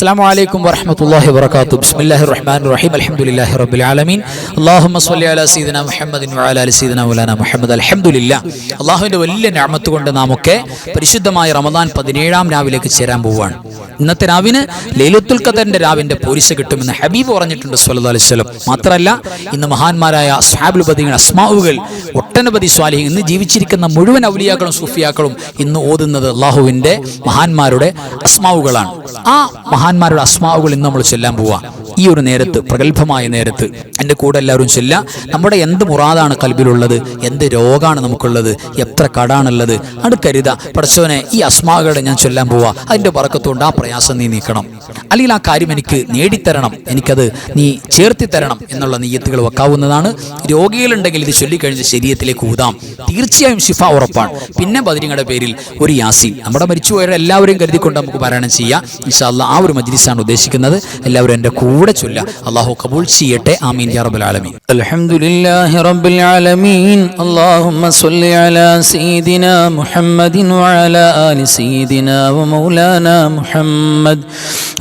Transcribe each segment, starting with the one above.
السلام عليكم ورحمة الله وبركاته. بسم الله الرحمن الرحيم. الحمد لله رب العالمين. اللهم صل على سيدنا محمد وعلى آل سيدنا مولانا മുഹമ്മദ്. അൽഹംദുലില്ലാ. അള്ളാഹുവിന്റെ വലിയ നിഅമത്ത് കൊണ്ട് നാമൊക്കെ പരിശുദ്ധമായ റമദാൻ 17-ാം രാവിലേക്ക് ചേരാൻ പോവുകയാണ്. ഇന്നത്തെ രാവിന് ലൈലത്തുൽ ഖദറിന്റെ രാവിന്റെ പോരിശ കിട്ടുമെന്ന് ഹബീബ് പറഞ്ഞിട്ടുണ്ട് സ്വല്ലല്ലാഹു അലൈഹി വസല്ലം. മാത്രമല്ല, ഇന്ന് മഹാന്മാരായ അസ്ഹാബുൽ ബദീൻ അസ്മാഉകൾ ഒട്ടനവധി സ്വാലിഹീൻ ഇന്ന് ജീവിച്ചിരിക്കുന്ന മുഴുവൻ ഔലിയാക്കളും സൂഫിയാക്കളും ഇന്ന് ഓതുന്നത് അള്ളാഹുവിന്റെ മഹാന്മാരുടെ അസ്മാഉകളാണ്. ആ മഹാന്മാരുടെ അസ്മാഉകൾ ഇന്ന് നമ്മൾ ചൊല്ലാൻ പോവാ. ഈ ഒരു നേരത്ത്, പ്രഗത്ഭമായ നേരത്ത് എൻ്റെ കൂടെ എല്ലാവരും ചൊല്ലാം. നമ്മുടെ എന്ത് മുറാദാണ് കൽബിലുള്ളത്, എന്ത് രോഗമാണ് നമുക്കുള്ളത്, എത്ര കടാണുള്ളത്, അത് കരുത പടച്ചവനെ ഈ അസ്മാകളുടെ ഞാൻ ചൊല്ലാൻ പോവാ. അതിൻ്റെ ബറക്കത്തുകൊണ്ട് ആ പ്രയാസം നീ നീക്കണം, അല്ലെങ്കിൽ ആ കാര്യം എനിക്ക് നേടിത്തരണം, എനിക്കത് നീ ചേർത്തി തരണം എന്നുള്ള നിയ്യത്തുകൾ വെക്കാവുന്നതാണ്. രോഗികളുണ്ടെങ്കിൽ ഇത് ചൊല്ലിക്കഴിഞ്ഞ് ശരീരത്തിലേക്ക് ഊതാം, തീർച്ചയായും ശിഫ ഉറപ്പാണ്. പിന്നെ ബദരീങ്ങളുടെ പേരിൽ ഒരു യാസീൻ നമ്മുടെ മരിച്ചുപോയവരെ എല്ലാവരെയും കരുതിക്കൊണ്ട് നമുക്ക് പാരായണം ചെയ്യാം. ഇൻഷാ അല്ലാഹ് ആ ഒരു മജ്ലിസാണ് ഉദ്ദേശിക്കുന്നത്. എല്ലാവരും എൻ്റെ കൂടെ ചൊല്ല. അല്ലാഹു കബൂൽ ചെയ്യട്ടെ. ആമീൻ യാ റബ്ബൽ ആലമീൻ. അൽഹംദുലില്ലാഹി റബ്ബിൽ ആലമീൻ. അല്ലാഹുമ്മ സ്വല്ലി അലാ സയ്യിദിനാ മുഹമ്മദിൻ വഅലാ ആലി സയ്യിദിനാ വമൗലാനാ മുഹമ്മദ്.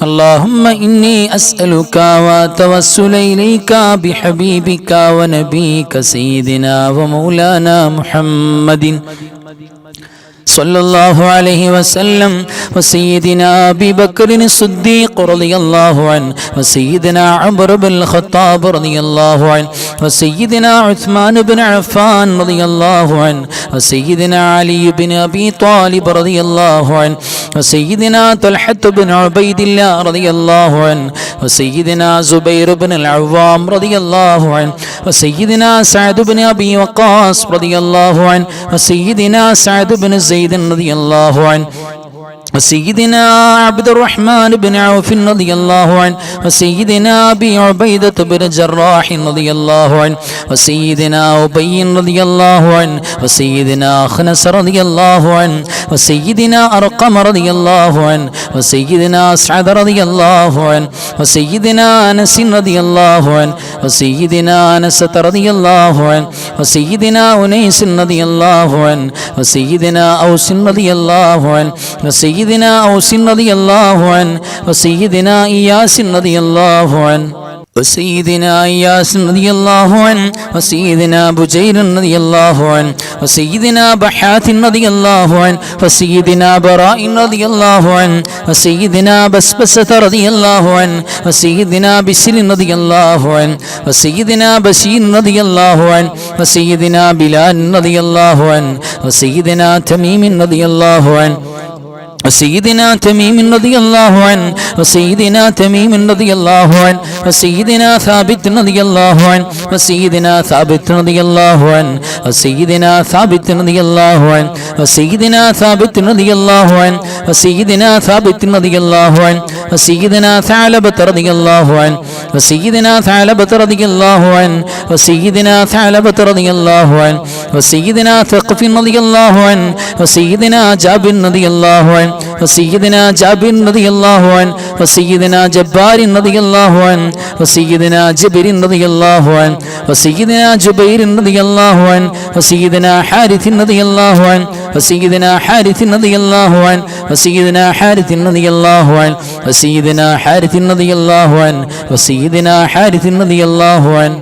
اللهم إني أسألك وأتوسل إليك بحبيبك ونبيك سيدنا ومولانا محمد صلى الله عليه وسلم وسيدنا أبي بكر الصديق رضي الله عنه وسيدنا عمر بن الخطاب رضي الله عنه وسيدنا عثمان بن عفان رضي الله عنه وسيدنا علي بن أبي طالب رضي الله عنه وسيدنا طلحة بن عبيد الله رضي الله عنه وسيدنا زبير بن العوام رضي الله عنه وسيدنا سعد بن أبي وقاص رضي الله عنه وسيدنا سعد بن زيد رضي الله عنه وسيدنا عبد الرحمن بن عوف رضي الله عنه وسيدنا أبي عبيدة بن جراح رضي الله عنه وسيدنا أبي رضي الله عنه وسيدنا أخنس رضي الله عنه وسيدنا أرقم رضي الله عنه وسيدنا أسعد رضي الله عنه وسيدنا أنس رضي الله عنه وسيدنا أنسة رضي الله عنه وسيدنا أنيس رضي الله عنه وسيدنا أوس رضي الله عنه وسيدنا أوس رضي الله عنه وسيدنا إياس رضي الله عنه وسيدنا إياس رضي الله عنه وسيدنا بجير رضي الله عنه وسيدنا بحات رضي الله عنه وسيدنا براء رضي الله عنه وسيدنا بسبسة رضي الله عنه وسيدنا بسر رضي الله عنه وسيدنا بشير رضي الله عنه وسيدنا بلال رضي الله عنه وسيدنا تميم رضي الله عنه وسيدنا تميم رضي الله عنه وسيدنا تميم رضي الله عنه وسيدنا ثابت رضي الله عنه وسيدنا ثابت رضي الله عنه وسيدنا ثابت رضي الله عنه وسيدنا ثابت رضي الله عنه وسيدنا ثابت رضي الله عنه وسيدنا ثعلبة رضي الله عنه وسيدنا ثعلبة رضي الله عنه وسيدنا ثعلبة رضي الله عنه وسيدنا ثقف رضي الله عنه وسيدنا جابر رضي الله عنه وسيدنا جابر رضي الله عنه وسيدنا جبار رضي الله عنه وسيدنا جبر رضي الله عنه وسيدنا جبير رضي الله عنه وسيدنا حارث رضي الله عنه وسيدنا حارث رضي الله عنه وسيدنا حارث رضي الله عنه وسيدنا حارث رضي الله عنه وسيدنا حارث رضي الله عنه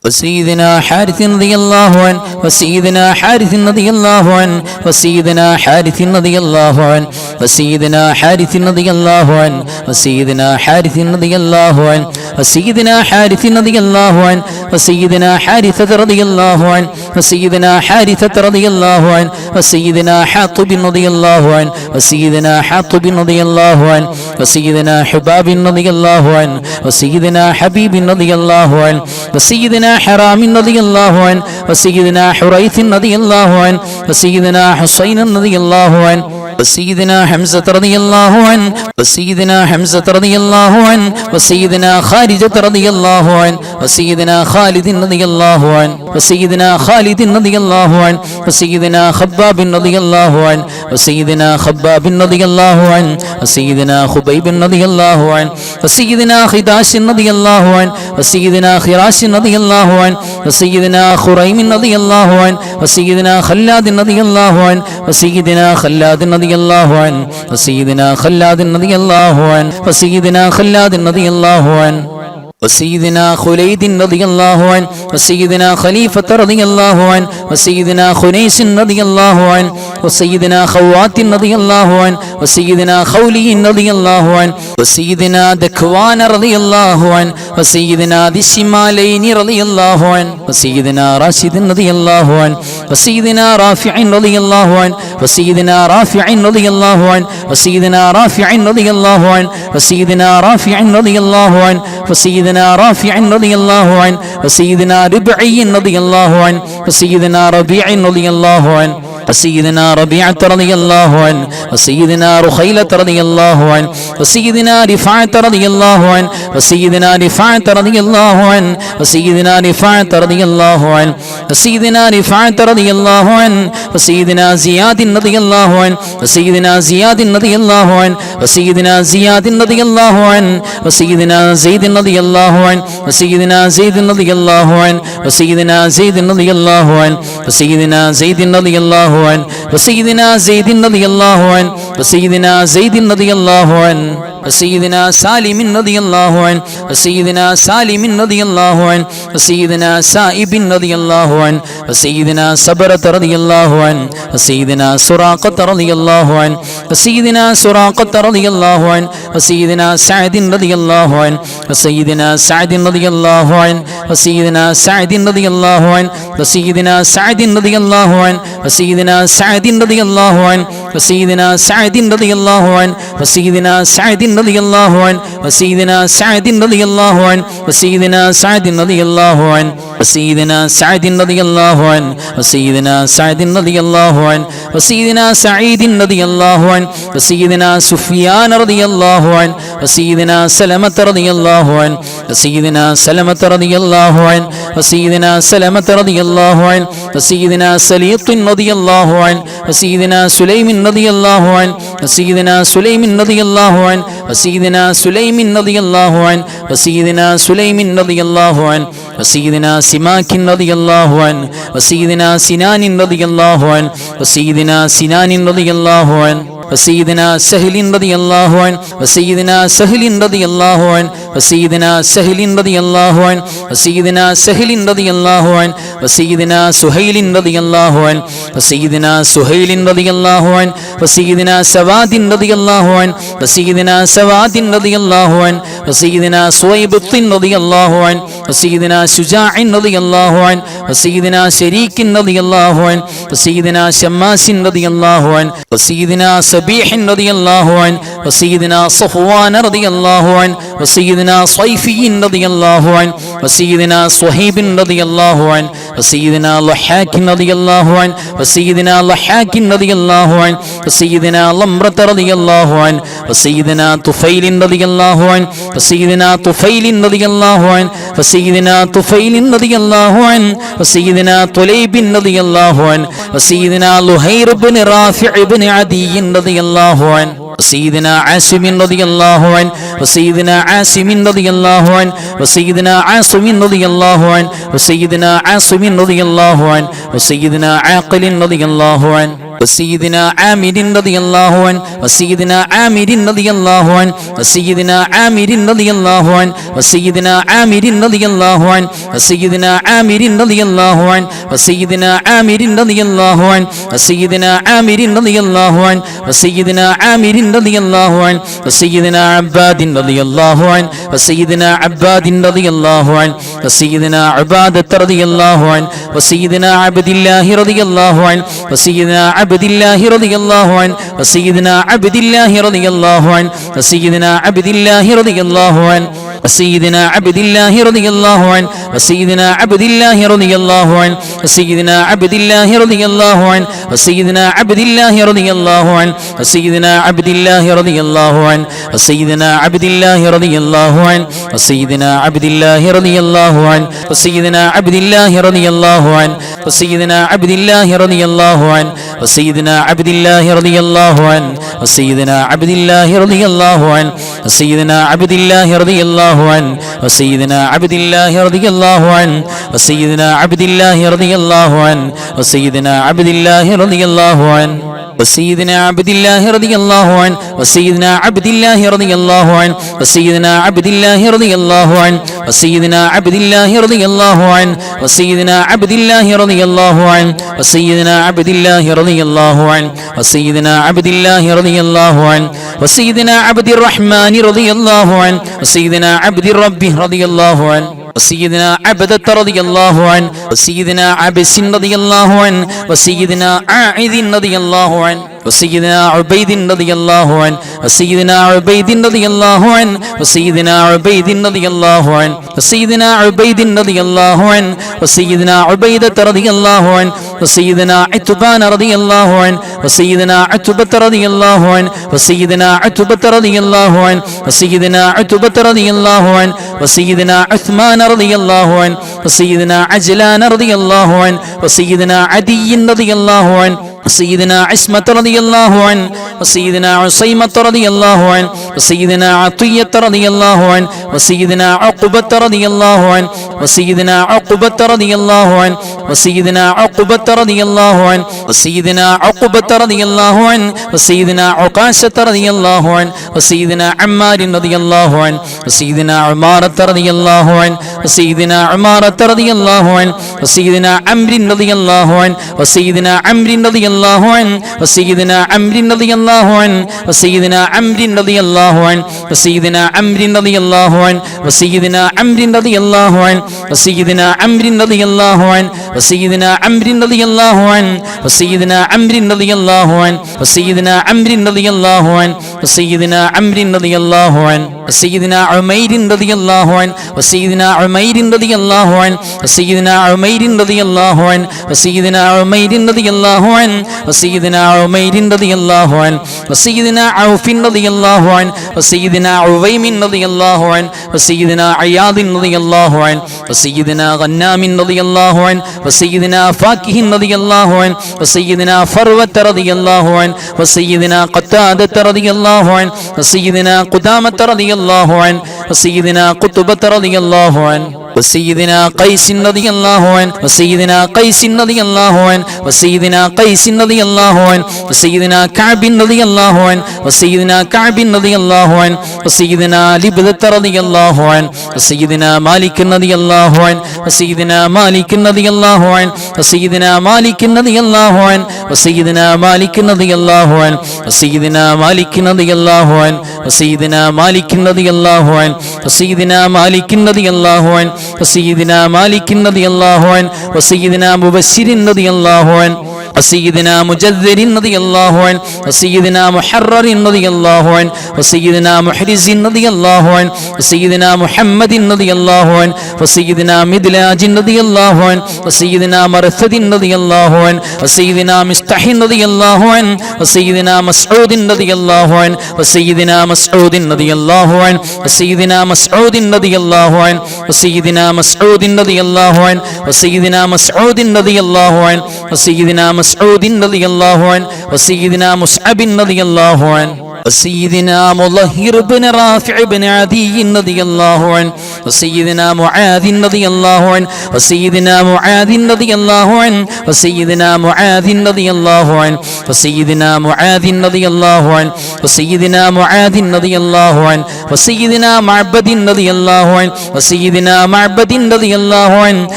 وسيدنا حارث رضي الله عنه وسيدنا حارث رضي الله عنه وسيدنا حارث رضي الله عنه وسيدنا حارث رضي الله عنه وسيدنا حارث رضي الله عنه وسيدنا حارث رضي الله عنه وسيدنا حارثة رضي الله عنه وسيدنا حارثة رضي الله عنه وسيدنا حاطب رضي الله عنه وسيدنا حاطب رضي الله عنه وسيدنا حباب رضي الله عنه وسيدنا حبيب رضي الله عنه وسيدنا حرام رضي الله عنه وسيدنا حريث رضي الله عنه وسيدنا حسين رضي الله عنه وسيدنا حمزة رضي الله عنه وسيدنا حمزة رضي الله عنه وسيدنا خارجة رضي الله عنه وسيدنا خالد رضي الله عنه وسيدنا خالد رضي الله عنه وسيدنا خباب رضي الله عنه وسيدنا خباب رضي الله عنه وسيدنا خبيب رضي الله عنه وسيدنا خداش رضي الله عنه وسيدنا خراش رضي الله عنه وسيدنا خريم رضي الله عنه وسيدنا خلاد رضي الله عنه وسيدنا خلاد رضي الله عنه وسيدنا خلاد رضي الله عنه وسيدنا خلاد رضي الله عنه وسيدنا خليد رضي الله عنه وسيدنا خليفة رضي الله عنه وسيدنا خنيس رضي الله عنه وسيدنا خوات رضي الله عنه وسيدنا خولي رضي الله عنه وسيدنا دكوان رضي الله عنه وسيدنا ذي الشمالين رضي الله عنه وسيدنا راشد رضي الله عنه وسيدنا رافع رضي الله عنه وسيدنا رافع رضي الله عنه وسيدنا رافع رضي الله عنه وسيدنا رافع رضي الله عنه وسيدنا رافع رضي الله عنه وسيدنا ربعي رضي الله عنه وسيدنا ربيع رضي الله عنه وسيدنا ربيعة رضي الله عنه وسيدنا رخيلة رضي الله عنه وسيدنا رفاعة رضي الله عنه وسيدنا رفاعة رضي الله عنه وسيدنا رفاعة رضي الله عنه وسيدنا رفاعة رضي الله عنه وسيدنا زياد رضي الله عنه وسيدنا زياد رضي الله عنه وسيدنا زياد رضي الله عنه وسيدنا زيد رضي الله عنه وسيدنا زيد رضي الله عنه وسيدنا زيد رضي الله عنه وسيدنا زيد رضي الله عنه وسيدنا زيد رضي الله عنه وسيدنا زيد رضي الله عنه وسيدنا سالم رضي الله عنه وسيدنا سالم رضي الله عنه وسيدنا سائب رضي الله عنه وسيدنا صبرة رضي الله عنه وسيدنا سراقة رضي الله عنه وسيدنا سراقة رضي الله عنه وسيدنا سعد رضي الله عنه وسيدنا سعد رضي الله عنه وسيدنا سعد رضي الله عنه وسيدنا سعد رضي الله عنه وسيدنا سعد رضي الله عنه وسيدنا سعد رضي الله عنه وسيدنا سعد رضي الله عنه وسيدنا سعد رضي الله عنه وسيدنا سعد رضي الله عنه وسيدنا سعد رضي الله عنه وسيدنا سعد رضي الله عنه وسيدنا سعيد رضي الله عنه وسيدنا سفيان رضي الله عنه وسيدنا سلمة رضي الله عنه وسيدنا سلمة رضي الله عنه وسيدنا سلمة رضي الله عنه وسيدنا سليط رضي الله عنه وسيدنا سليم رضي الله عنه وسيدنا سليم رضي الله عنه وسيدنا سليم رضي الله عنه وسيدنا سليم رضي الله عنه وسيدنا سماك رضي الله عنه وسيدنا سنان رضي الله عنه وسيدنا سنان رضي الله عنه وسيدنا سهل رضي الله عنه وسيدنا سهل رضي الله عنه وسيدنا سهل رضي الله عنه وسيدنا سهل رضي الله عنه وسيدنا سهيل رضي الله عنه وسيدنا سهيل رضي الله عنه وسيدنا سواد رضي الله عنه وسيدنا سواد رضي الله عنه وسيدنا صويبط رضي الله عنه وسيدنا شجاع رضي الله عنه وسيدنا شريك رضي الله عنه وسيدنا شماس رضي الله عنه وسيدنا سبيح رضي الله عنه وسيدنا صفوان رضي الله عنه وسيدنا صيفي رضي الله عنه وسيدنا صهيب رضي الله عنه وسيدنا ضحاك رضي الله عنه وسيدنا ضحاك رضي الله عنه وسيدنا لمرة رضي الله عنه وسيدنا طفيل رضي الله عنه وسيدنا طفيل رضي الله عنه وسيدنا طفيل رضي الله عنه وسيدنا طليب رضي الله عنه وسيدنا لهير بن رافع بن عدي رضي الله عنه وسيدنا عاصم رضي الله عنه وسيدنا عاصم رضي الله عنه وسيدنا عاصم رضي الله عنه وسيدنا عاصم رضي الله عنه وسيدنا عاقل رضي الله عنه وسيدنا عامر رضي الله عنه وسيدنا عامر رضي الله عنه وسيدنا عامر رضي الله عنه وسيدنا عامر رضي الله عنه وسيدنا عامر رضي الله عنه وسيدنا عامر رضي الله عنه وسيدنا عامر رضي الله عنه وسيدنا عامر رضي الله عنه وسيدنا عباد رضي الله عنه وسيدنا عباد رضي الله عنه وسيدنا عبادة رضي الله عنه وسيدنا عبد الله رضي الله عنه وسيدنا عبد الله رضي الله عنه وسيدنا عبد الله رضي الله عنه وسيدنا عبد الله رضي الله عنه وسيدنا عبد الله رضي الله عنه وسيدنا عبد الله رضي الله عنه وسيدنا عبد الله رضي الله عنه وسيدنا عبد الله رضي الله عنه وسيدنا عبد الله رضي الله عنه وسيدنا عبد الله رضي الله عنه وسيدنا عبد الله رضي الله عنه وسيدنا عبد الله رضي الله عنه وسيدنا عبد الله رضي الله عنه وسيدنا عبد الله رضي الله عنه وسيدنا عبد الله رضي الله عنه وسيدنا عبد الله رضي الله عنه وسيدنا عبد الله رضي الله عنه وسيدنا عبد الله رضي الله عنه وسيدنا عبد الله رضي الله عنه وسيدنا عبد الله رضي الله عنه وسيدنا عبد الله رضي الله عنه وسيدنا عبد الله رضي الله عنه وسيدنا عبد الله رضي الله عنه وسيدنا عبد الله رضي الله عنه وسيدنا عبد الله رضي الله عنه وسيدنا عبد الله رضي الله عنه وسيدنا عبد الرحمن رضي الله عنه وسيدنا عبد الرب رضي الله عنه وسيدنا عبدة رضي الله عنه وسيدنا عبس رضي الله عنه وسيدنا عائذ رضي الله عنه وسيدنا عبيد رضي الله عنه وسيدنا عبيد رضي الله عنه وسيدنا عبيد رضي الله عنه وسيدنا عبيد رضي الله عنه وسيدنا عبيدة رضي الله عنه وسيدنا عتبان رضي الله عنه وسيدنا عتبة رضي الله عنه وسيدنا عتبة رضي الله عنه وسيدنا عتبة رضي الله عنه وسيدنا عثمان رضي الله عنه وسيدنا عجلان رضي الله عنه وسيدنا عدي رضي الله عنه وسيدنا عصمة رضي الله عنه وسيدنا عصيمة رضي الله عنه وسيدنا عطية رضي الله عنه وسيدنا عقبة رضي الله عنه وسيدنا عقبة رضي الله عنه وسيدنا عقبة رضي الله عنه وسيدنا عقبة رضي الله عنه وسيدنا عكاشة رضي الله عنه وسيدنا عمار رضي الله عنه وسيدنا عمارة رضي الله عنه وسيدنا عمارة رضي الله عنه وسيدنا عمرو رضي الله عنه وسيدنا عمرو رضي الله عنه وسيدنا عمرو رضي الله عنه وسيدنا عمرو رضي الله عنه وسيدنا عمرو رضي الله عنه وسيدنا عمرو رضي الله عنه وسيدنا عمرو رضي الله عنه وسيدنا عمرو رضي الله عنه وسيدنا عمرو رضي الله عنه وسيدنا عمرو رضي الله عنه وسيدنا عمرو رضي الله عنه وسيدنا عمير رضي الله عنه وسيدنا عمير رضي الله عنه وسيدنا عمير رضي الله عنه وسيدنا عمير رضي الله عنه وسيدنا عمير رضي الله عنه وسيدنا عوف رضي الله عنه وسيدنا عويم رضي الله عنه وسيدنا عياض رضي الله عنه وسيدنا غنام رضي الله عنه وسيدنا فاكه رضي الله عنه وسيدنا فروة رضي الله عنه وسيدنا قتادة رضي الله عنه وسيدنا قدامة رضي الله عنه وسيدنا قطبة رضي الله عنه وسيدنا قيس رضي الله عنه وسيدنا قيس رضي الله عنه وسيدنا قيس رضي الله عنه وسيدنا كعب رضي الله عنه وسيدنا كعب رضي الله عنه وسيدنا لبدة رضي الله عنه وسيدنا مالك رضي الله عنه وسيدنا مالك رضي الله عنه وسيدنا مالك رضي الله عنه وسيدنا مالك رضي الله عنه وسيدنا مالك رضي الله عنه وسيدنا مالك رضي الله عنه وسيدنا مالك رضي الله عنه وسيدنا مالك رضي الله عنه وسيدنا مبشر رضي الله عنه وسيدنا مجذر رضي الله عنه وسيدنا محرر رضي الله عنه وسيدنا محرز رضي الله عنه وسيدنا محمد رضي الله عنه وسيدنا مدلاج رضي الله عنه وسيدنا مرثد رضي الله عنه وسيدنا مستح رضي الله عنه وسيدنا مسعود رضي الله عنه وسيدنا مسعود رضي الله عنه وسيدنا مسعود رضي الله عنه وسيدنا مسعود رضي الله عنه وسيدنا مسعود رضي الله عنه وسيدنا مسعود رضي الله عنه وسيدنا مصعب رضي الله عنه وسيدنا مظهر بن رافع بن عدي رضي الله عنه وسيدنا معاذ رضي الله عنه وسيدنا معاذ رضي الله عنه وسيدنا معاذ رضي الله عنه وسيدنا معاذ رضي الله عنه وسيدنا معاذ رضي الله عنه وسيدنا معبد رضي الله عنه وسيدنا معبد رضي الله عنه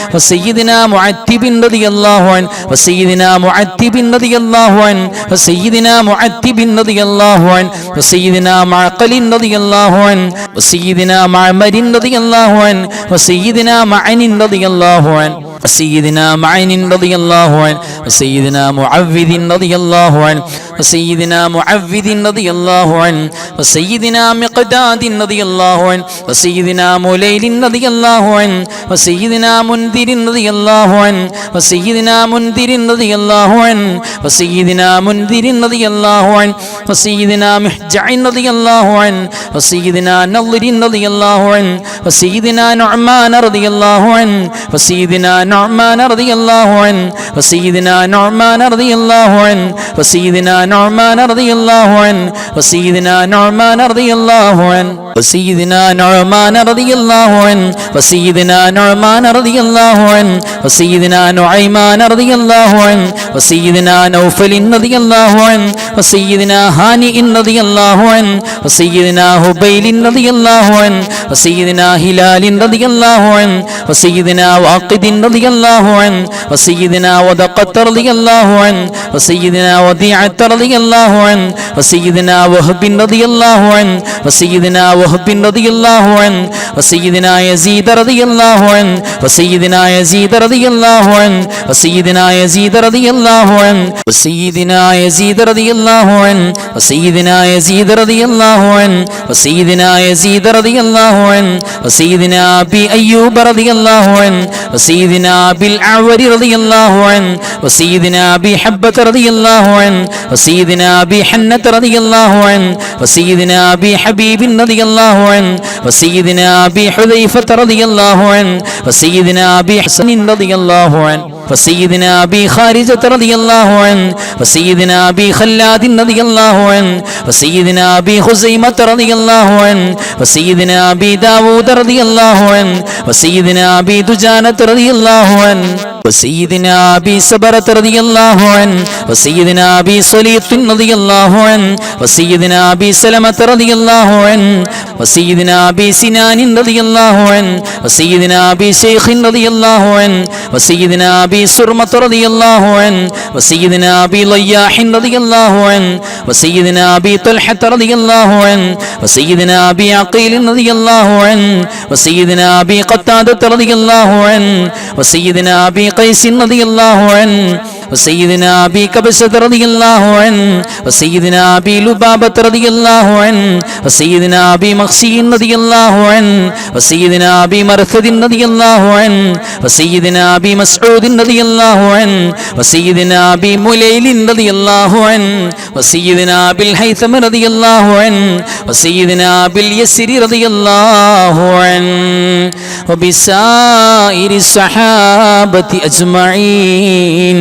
وسيدنا معتب رضي الله عنه وسيدنا معتب رضي الله عنه وسيدنا معتب رضي الله عنه وسيدنا معقل رضي الله عنه وسيدنا معمر رضي الله عنه وسيدنا معن رضي الله عنه وسيدنا معن رضي الله عنه وسيدنا معوذ رضي الله عنه وسيدنا معوذ رضي الله عنه وسيدنا مقداد رضي الله عنه وسيدنا مليل رضي الله عنه وسيدنا منذر رضي الله عنه وسيدنا منذر رضي الله عنه وسيدنا منذر رضي الله عنه وسيدنا محجع رضي الله عنه وسيدنا نضر رضي الله عنه وسيدنا نعمان رضي الله عنه وسيدنا نعمان رضي الله عنه وسيدنا نعمان رضي الله عنه وسيدنا نعمان رضي الله عنه وسيدنا نعمان رضي الله عنه وسيدنا نعمان رضي الله عنه وسيدنا نعمان رضي الله عنه وسيدنا نعيمان رضي الله عنه وسيدنا نوفل رضي الله عنه وسيدنا هانئ رضي الله عنه وسيدنا هبيل رضي الله عنه وسيدنا هلال رضي الله عنه وسيدنا واقد رضي الله عنه وسيدنا ودقة رضي الله عنه وسيدنا وديعة رضي الله عنه وسيدنا وهب رضي الله عنه وسيدنا وهب رضي الله عنه وسيدنا يزيد رضي الله عنه وسيدنا يزيد رضي الله عنه وسيدنا يزيد رضي الله عنه وسيدنا يزيد رضي الله عنه وسيدنا يزيد رضي الله عنه وسيدنا يزيد رضي الله عنه وسيدنا أبي أيوب رضي الله عنه وسيدنا أبي الأعور رضي الله عنه وسيدنا أبي حبة رضي الله عنه وسيدنا أبي حنة رضي الله عنه وسيدنا أبي حبيب رضي الله عنه وسيدنا أبي حذيفة رضي الله عنه وسيدنا أبي حسن رضي الله عنه وسيدنا أبي خارجة رضي الله عنه وسيدنا أبي خلاد رضي الله عنه وسيدنا أبي خزيمة رضي الله عنه وسيدنا أبي داود رضي الله عنه وسيدنا أبي دجانة رضي الله عنه وسيدنا أبي سبرة رضي الله عنه وسيدنا أبي صليط رضي الله عنه وسيدنا أبي سلمة رضي الله عنه وسيدنا أبي سنان رضي الله عنه وسيدنا أبي شيخ رضي الله عنه وسيدنا أبي سرمة رضي الله عنه وسيدنا أبي ضياح رضي الله عنه وسيدنا أبي طلحة رضي الله عنه وسيدنا أبي عقيل رضي الله عنه وسيدنا أبي قتادة رضي الله عنه وسيدنا أبي قيس رضي الله عنه وسيدنا أبي كبسة رضي الله عنه وسيدنا أبي لبابة رضي الله عنه وسيدنا أبي مخشي رضي الله عنه وسيدنا أبي مرثد رضي الله عنه وسيدنا أبي مسعود رضي الله عنه وسيدنا أبي مليل رضي الله عنه وسيدنا أبي الهيثم رضي الله عنه وسيدنا أبي اليسر رضي الله عنه وبسائر الصحابة أجمعين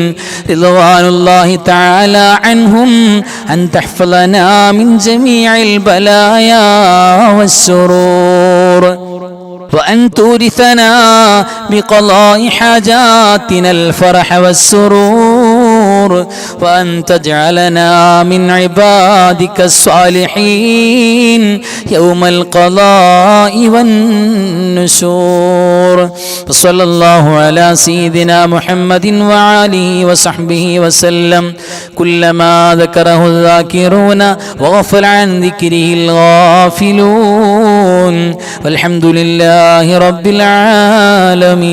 رضوان الله تعالى عنهم أن تحفظنا من جميع البلايا والسرور وأن تورثنا بقضاء حاجاتنا الفرح والسرور وأن تجعلنا من عبادك الصالحين يوم القضاء والنشور وصلى الله على سيدنا محمد وآله وصحبه وسلم كلما ذكره الذاكرون وغفل عن ذكره الغافلون والحمد لله رب العالمين.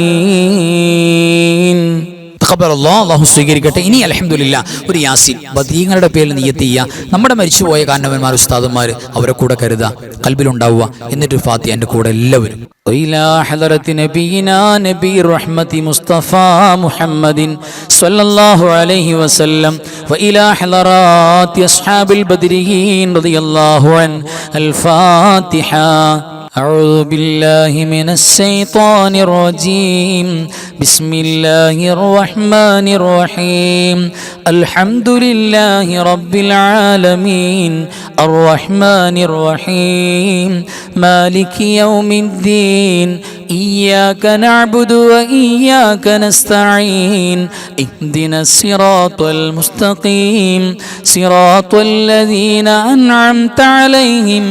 അല്ലാഹു സ്വീകരിക്കട്ടെ. ഇനി അൽഹംദുലില്ലാഹ് ഒരു യാസീൻ ബദീങ്ങളുടെ പേരിൽ നിയ്യത്ത് ചെയ്യുക. നമ്മുടെ മരിച്ചുപോയ കാരണവന്മാർ ഉസ്താദന്മാർ അവരെ കൂടെ കരുതുക, കൽബിലുണ്ടാവുക. എന്നിട്ട് ഫാത്തിഹ എൻ്റെ കൂടെ എല്ലാവരും. وإلى حضرة نبينا نبي الرحمة مصطفى محمد صلى الله عليه وسلم وإلى حضرات أصحاب البدريين رضي الله عنه. الفاتحة. أعوذ بالله من الشيطان الرجيم. بسم الله الرحمن الرحيم. الحمد لله رب العالمين الرحمن الرحيم مالك يوم الدين إياك نعبد وإياك نستعين اهدنا الصراط المستقيم صراط الذين أنعمت عليهم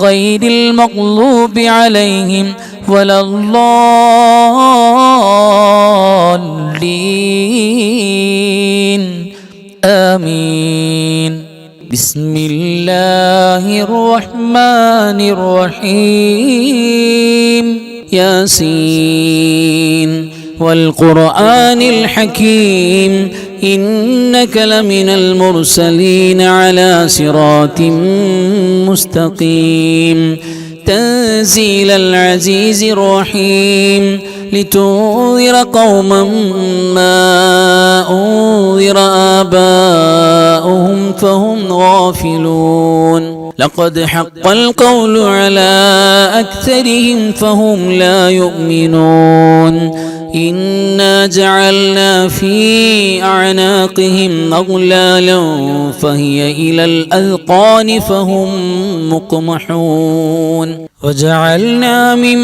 غير المغضوب عليهم ولا الضالين آمين. بسم الله الرحمن الرحيم. ياسين والقرآن الحكيم إنك لمن المرسلين على صراط مستقيم. تنزيل العزيز الرحيم لتنذر قوما ما أنذر آباؤهم فهم غافلون. لقد حق القول على أكثرهم فهم لا يؤمنون. إنا جعلنا في أعناقهم أغلالا فهي إلى الأذقان فهم مقمحون وجعلنا من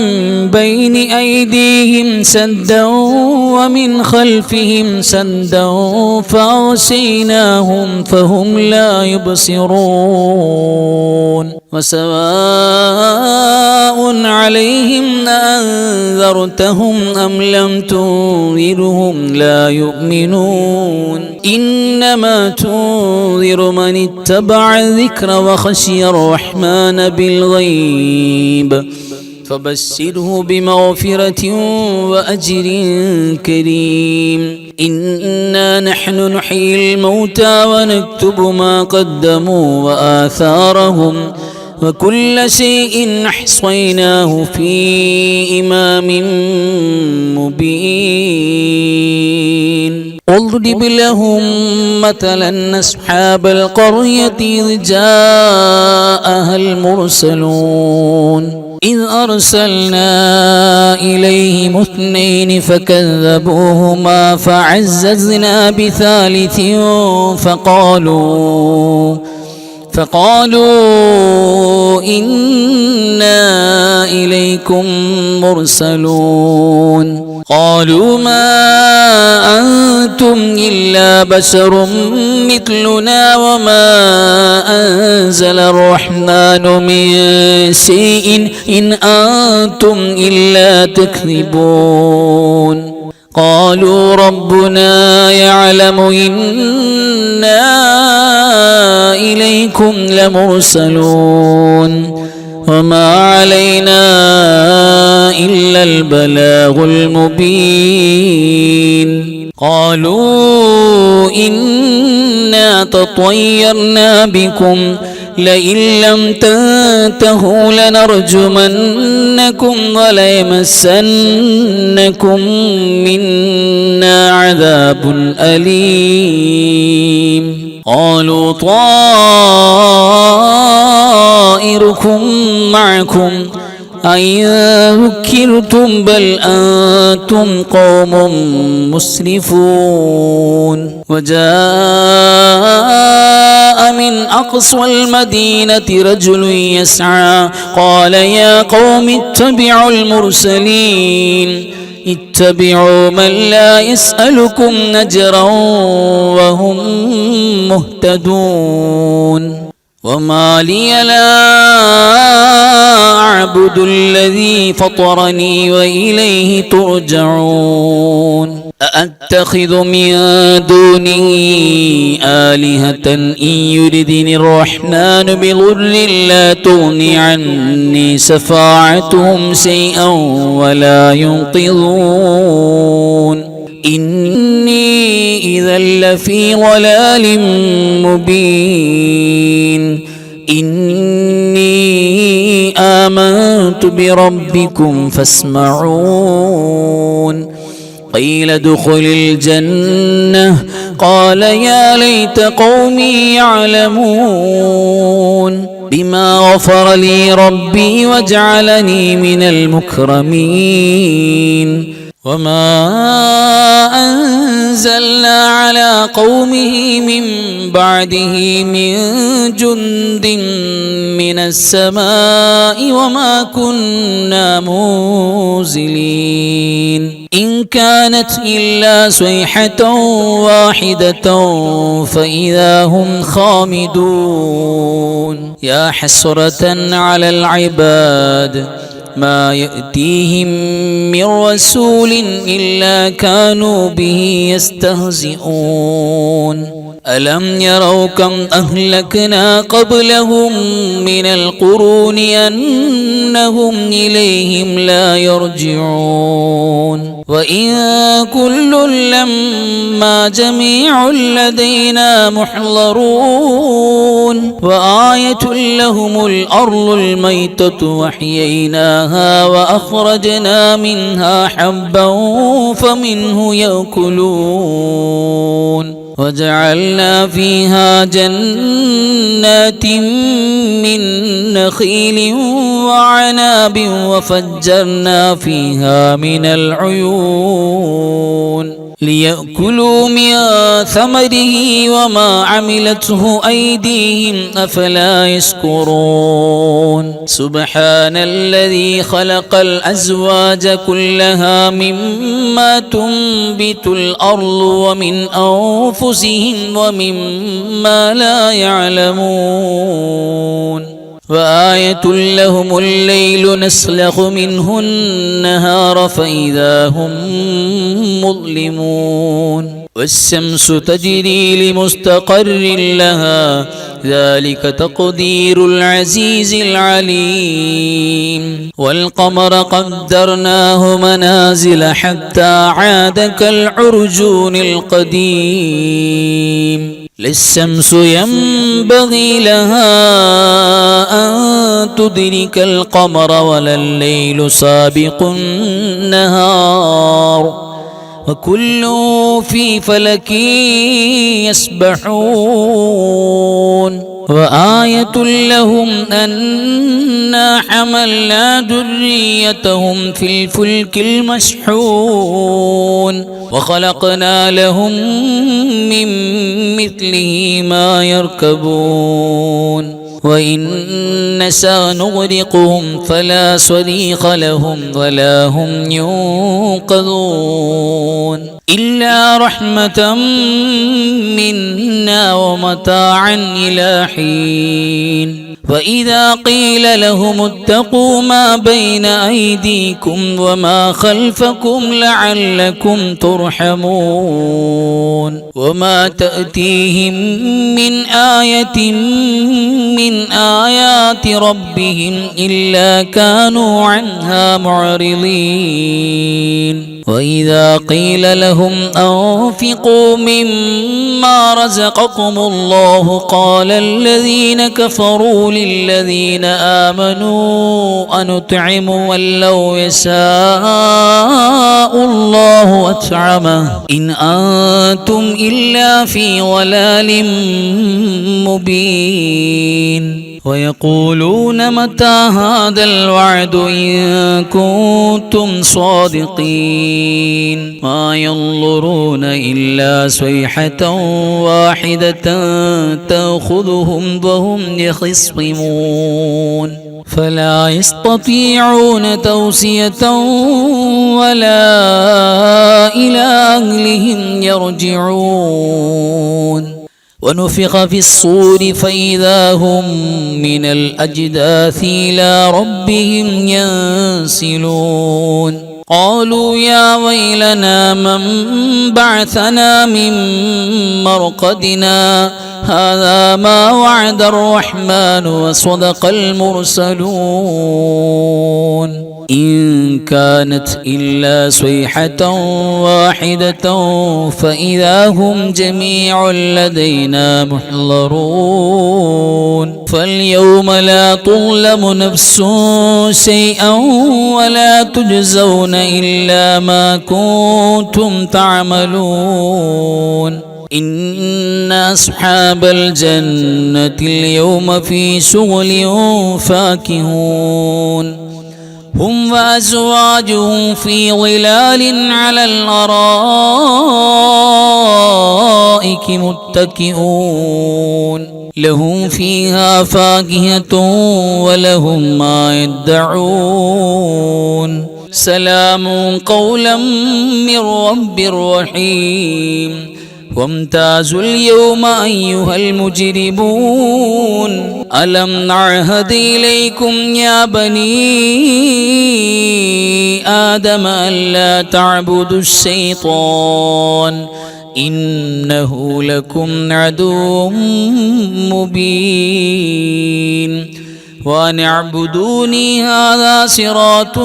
بين أيديهم سدا ومن خلفهم سدا فأغشيناهم فهم لا يبصرون وسواء عليهم أأنذرتهم أم لم تنذرهم لا يؤمنون إنما تنذر من اتبع الذكر وخشي الرحمن بالغيب فبشره بمغفرة وأجر كريم إنا نحن نحيي الموتى ونكتب ما قدموا وآثارهم وكل شيء أحصيناه في إمام مبين واضرب لهم مثلا أصحاب القرية إذ جاءها المرسلون إذ أرسلنا إليهم اثنين فكذبوهما فعززنا بثالث فقالوا إنا إليكم مرسلون قالوا ما أنتم إلا بشر مثلنا وما أنزل الرحمن من شيء إن أنتم إلا تكذبون قالوا ربنا يعلم إنا إليكم لمرسلون وما علينا إلا البلاغ المبين قالوا إنا تطيرنا بكم لئن لم تنتهوا لنرجمنكم وليمسنكم منا عذاب أليم قالوا طائركم معكم أئن ذكرتم بل أنتم قوم مسرفون وجاء من أقصى المدينة رجل يسعى قال يا قوم اتبعوا المرسلين اتبعوا من لا يسألكم نجرا وهم مهتدون وما لي لا أعبد الذي فطرني وإليه ترجعون أأتخذ من دونه آلهة إن يردني الرحمن بضر لا تغني عني شفاعتهم شيئا ولا ينقذون إني إذا لفي ضلال مبين إني آمنت بربكم فاسمعون قيل ادخل الجنة قال يا ليت قومي يعلمون بما غفر لي ربي وجعلني من المكرمين وما أنزلنا على قومه من بعده من جند من السماء وما كنا منزلين إن كانت إلا صيحة واحدة فإذا هم خامدون يا حسرة على العباد ما يأتيهم من رسول إلا كانوا به يستهزئون ألم يروا كم أهلكنا قبلهم من القرون أنهم إليهم لا يرجعون وإن كل لما جميع لدينا محضرون وآية لهم الأرض الميتة وحييناها وأخرجنا منها حبا فمنه يأكلون وجعلنا فيها جنات من نخيل وعناب وفجرنا فيها من العيون ليأكلوا من ثمره وما عملته أيديهم أفلا يشكرون سبحان الذي خلق الأزواج كلها مما تنبت الأرض ومن أنفسهم ومما لا يعلمون وآية لهم الليل نسلخ منه النهار فإذا هم مظلمون والشمس تجري لمستقر لها ذلك تقدير العزيز العليم والقمر قدرناه منازل حتى عاد كالعرجون القديم لا الشمس ينبغي لها أن تدرك القمر ولا الليل سابق النهار وكل في فلك يسبحون وآية لهم أنا حملنا ذريتهم في الفلك المشحون وخلقنا لهم من مثله ما يركبون وإن نشأ نغرقهم فلا صريخ لهم ولا هم ينقذون إلا رحمة منا ومتاعا إلى حين وإذا قيل لهم اتقوا ما بين أيديكم وما خلفكم لعلكم ترحمون وما تأتيهم من آية من آيات ربهم إلا كانوا عنها معرضين وإذا قيل لهم أنفقوا مما رزقكم الله قال الذين كفروا للذين آمنوا أنطعم من لو يشاء الله أطعمه إن أنتم إلا في ضلال مبين ويقولون متى هذا الوعد إن كنتم صادقين ما ينظرون إلا صيحة واحدة تأخذهم وهم يخصمون فلا يستطيعون توصية ولا إلى أهلهم يرجعون ونفخ في الصور فإذا هم من الأجداث إلى ربهم ينسلون قالوا يا ويلنا من بعثنا من مرقدنا هذا ما وعد الرحمن وصدق المرسلون إن كانت إلا صيحة واحدة فإذا هم جميع لدينا محضرون فاليوم لا تظلم نفس شيئا ولا تجزون إلا ما كنتم تعملون إن أصحاب الجنة اليوم في شغل فاكهون هم وأزواجهم في ظلال على الأرائك متكئون لهم فيها فاكهة ولهم ما يدعون سلام قولا من رب رحيم وامتازوا اليوم أيها المجرمون ألم نعهد إليكم يا بني آدم ألا تعبدوا الشيطان إنه لكم عدو مبين وأن اعبدوني هذا صراط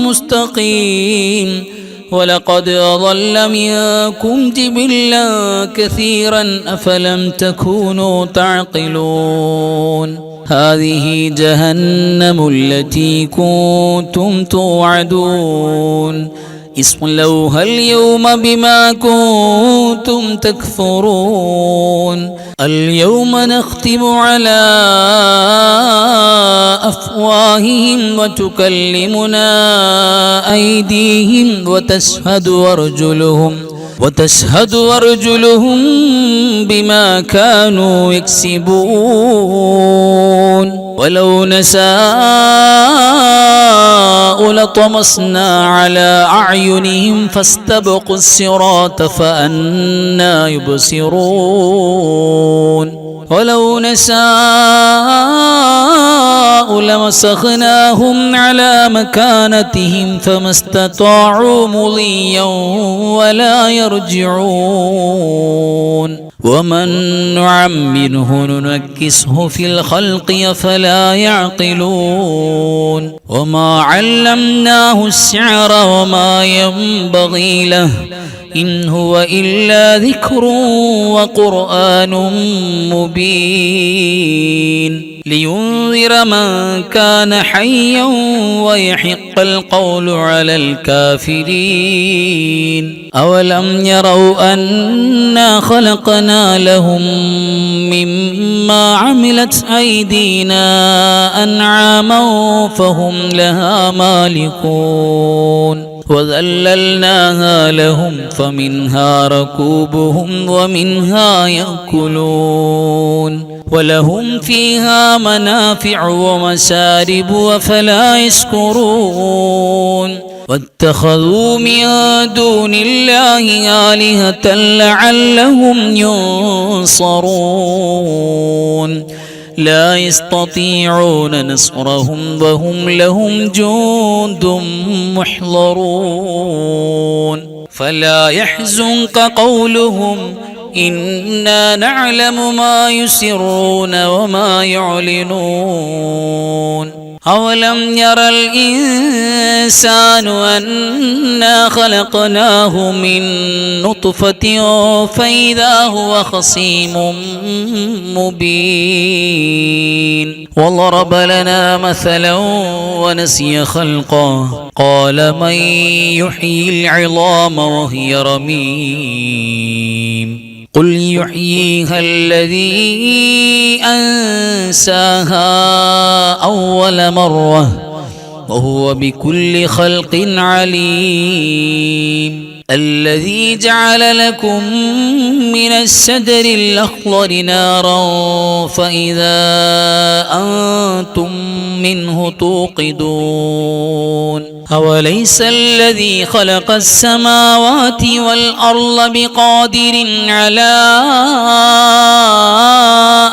مستقيم ولقد أضل منكم جبلا كثيرا أفلم تكونوا تعقلون هذه جهنم التي كنتم توعدون اصلوها اليوم بما كنتم تكفرون اليوم نختم على أفواههم وتكلمنا أيديهم وتشهد أرجلهم بما كانوا يكسبون ولو نشاء لطمسنا على أعينهم فاستبقوا الصراط فأنى يبصرون ولو نشاء لمسخناهم على مكانتهم فما استطاعوا مضيا ولا يرجعون ومن نعمره ننكسه في الخلق أفلا يعقلون وما علمناه الشعر وما ينبغي له إن هو إلا ذكر وقرآن مبين لينذر من كان حيا ويحق القول على الكافرين أولم يروا أنا خلقنا لهم مما عملت أيدينا أنعاما فهم لها مالكون وذللناها لهم فمنها ركوبهم ومنها يأكلون ولهم فيها منافع ومشارب وفلا يشكرون واتخذوا من دون الله آلهة لعلهم ينصرون لا يستطيعون نصرهم وهم لهم جند محضرون فلا يحزنك قولهم إنا نعلم ما يسرون وما يعلنون أولم ير الإنسان أنا خلقناه من نطفة فإذا هو خصيم مبين وضرب لنا مثلا ونسي خلقه قال من يحيي العظام وهي رميم قل يحييها الذي أنساها أول مرة وهو بكل خلق عليم الذي جعل لكم من الشجر الأخضر نارا فإذا أنتم منه توقدون أوليس الذي خلق السماوات والأرض بقادر على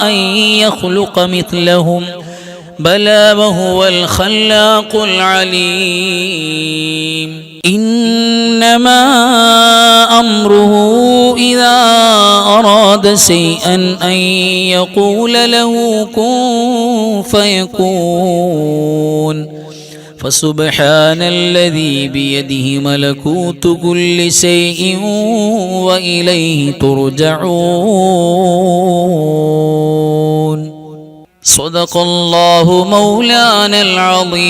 أن يخلق مثلهم بلى وهو الخلاق العليم إنما أمره إذا أراد شيئا أن يقول له كن فيكون فسبحان الذي بيده ملكوت كل شيء وإليه ترجعون صدق الله مولانا العظيم.